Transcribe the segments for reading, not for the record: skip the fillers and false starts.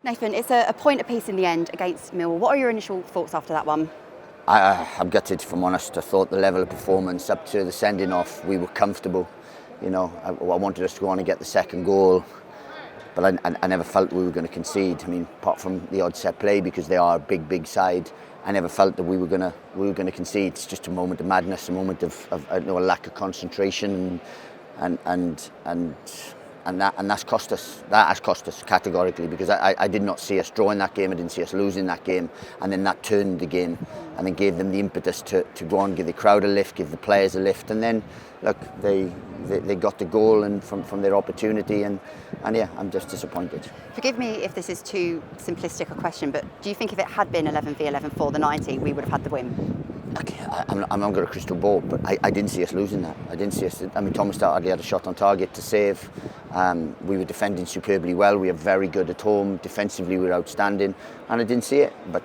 Nathan, it's a point apiece in the end against Millwall. What are your initial thoughts after that one? I'm gutted, if I'm honest. I thought the level of performance up to the sending off, we were comfortable. You know, I wanted us to go on and get the second goal, but I never felt we were going to concede. I mean, apart from the odd set play, because they are a big side, I never felt that we were going to concede. It's just a moment of madness, a moment of a lack of concentration, and that's cost us. That has cost us categorically, because I did not see us drawing that game. I didn't see us losing that game, and then that turned the game, and then gave them the impetus to go on, give the crowd a lift, give the players a lift, and then look, they got the goal and from their opportunity, and yeah, I'm just disappointed. Forgive me if this is too simplistic a question, but do you think if it had been 11v11 for the 90, we would have had the win? Okay, I'm not got a crystal ball, but I didn't see us losing that. I didn't see us. I mean, Thomas hardly had a shot on target to save. We were defending superbly well. We are very good at home. Defensively, we were outstanding, and I didn't see it. But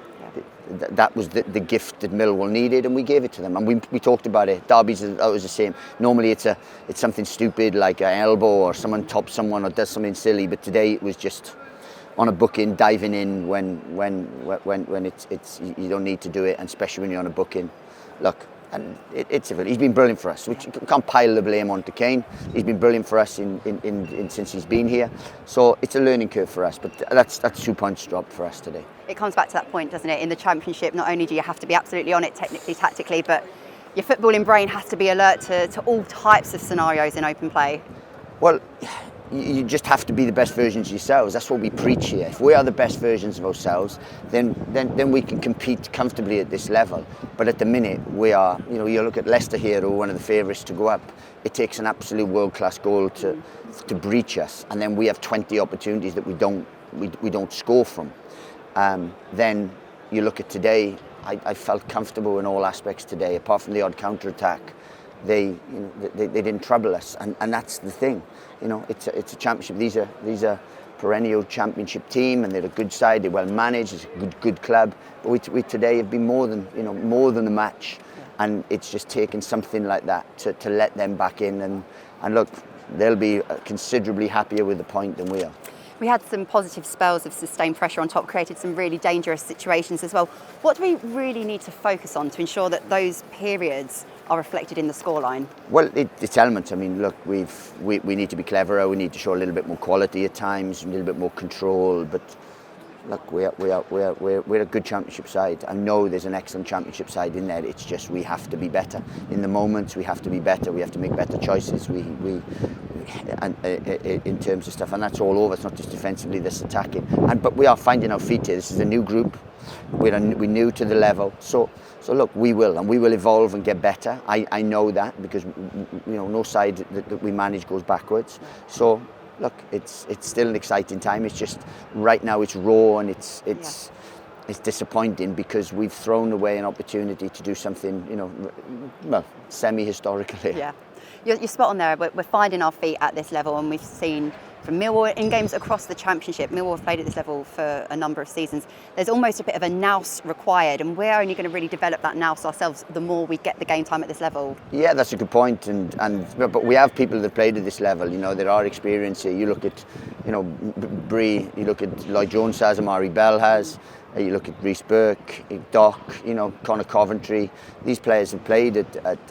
that was the gift that Millwall needed, and we gave it to them. And we talked about it. Derby's that was the same. Normally, it's something stupid like an elbow or someone tops someone or does something silly. But today it was just on a booking, diving in when it's you don't need to do it, and especially when you're on a booking. Look, and he's been brilliant for us. We can't pile the blame onto Kane. He's been brilliant for us since he's been here. So it's a learning curve for us, but that's 2 points dropped for us today. It comes back to that point, doesn't it? In the Championship, not only do you have to be absolutely on it technically, tactically, but your footballing brain has to be alert to all types of scenarios in open play. Well, you just have to be the best versions of yourselves. That's what we preach here. If we are the best versions of ourselves, then we can compete comfortably at this level. But at the minute, we are, you look at Leicester here, who are one of the favourites to go up. It takes an absolute world-class goal to breach us, and then we have 20 opportunities that we don't score from. Then you look at today. I felt comfortable in all aspects today, apart from the odd counter-attack. They didn't trouble us, and that's the thing. It's a championship. These are perennial championship team, and they're a good side. They're well managed. It's a good club. But we today have been more than a match, and it's just taken something like that to let them back in. And look, they'll be considerably happier with the point than we are. We had some positive spells of sustained pressure on top, created some really dangerous situations as well. What do we really need to focus on to ensure that those periods are reflected in the scoreline? Well, it's elements. I mean, look, we need to be cleverer. We need to show a little bit more quality at times, a little bit more control. But look, we're a good championship side. I know there's an excellent championship side in there. It's just we have to be better. In the moments, we have to be better. We have to make better choices. In terms of stuff, and that's all over. It's not just defensively, this attacking. But we are finding our feet here. This is a new group. We're new to the level. So look, we will evolve and get better. I know that, because no side that we manage goes backwards. So look, it's still an exciting time. It's just right now it's raw, and it's disappointing, because we've thrown away an opportunity to do something, semi-historical here. Yeah. You're spot on there. We're finding our feet at this level, and we've seen from Millwall in games across the Championship. Millwall have played at this level for a number of seasons. There's almost a bit of a nous required, and we're only going to really develop that nous ourselves the more we get the game time at this level. Yeah, that's a good point. But we have people that played at this level. There are experience here. You look at, Bree. You look at Lloyd Jones has, Amari Bell has. You look at Rhys Burke, Doc, Connor Coventry. These players have played at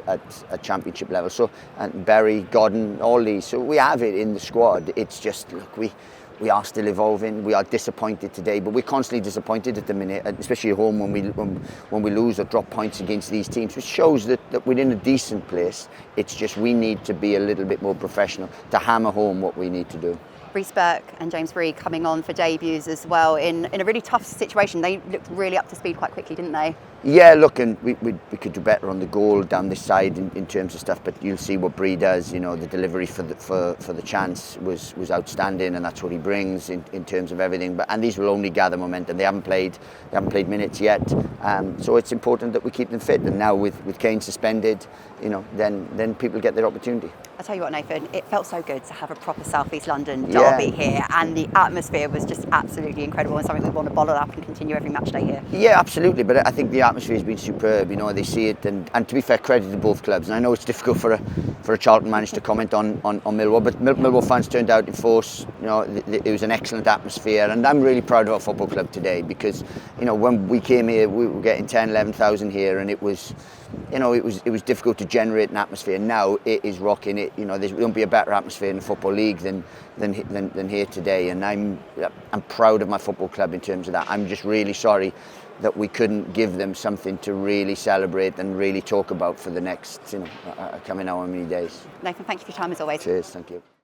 a championship level. So, and Berry, Godden, all these. So we have it in the squad. It's just, look, we are still evolving. We are disappointed today, but we're constantly disappointed at the minute, especially at home when we lose or drop points against these teams, which shows that we're in a decent place. It's just we need to be a little bit more professional to hammer home what we need to do. Rhys Burke and James Bree coming on for debuts as well in a really tough situation. They looked really up to speed quite quickly, didn't they? Yeah, look, and we could do better on the goal down this side in terms of stuff, but you'll see what Bree does. The delivery for the chance was outstanding, and that's what he brings in terms of everything. And these will only gather momentum. They haven't played minutes yet, so it's important that we keep them fit. And now with Kane suspended, then people get their opportunity. I tell you what, Nathan, it felt so good to have a proper South East London derby here, and the atmosphere was just absolutely incredible, and something we want to bottle up and continue every match day here. Yeah, absolutely. But I think the atmosphere has been superb. You know, they see it, and to be fair, credit to both clubs. And I know it's difficult for a Charlton manager to comment on Millwall, but Millwall fans turned out in force. You know, it was an excellent atmosphere, and I'm really proud of our football club today because, you know, when we came here, we were getting 10,000-11,000 here, and it was, you know, it was difficult to generate an atmosphere. Now it is rocking. It, you know, there won't be a better atmosphere in the football league than here today, and I'm proud of my football club in terms of that. I'm just really sorry that we couldn't give them something to really celebrate and really talk about for the next, you know, coming how many days. Nathan, thank you for your time as always. Cheers, thank you.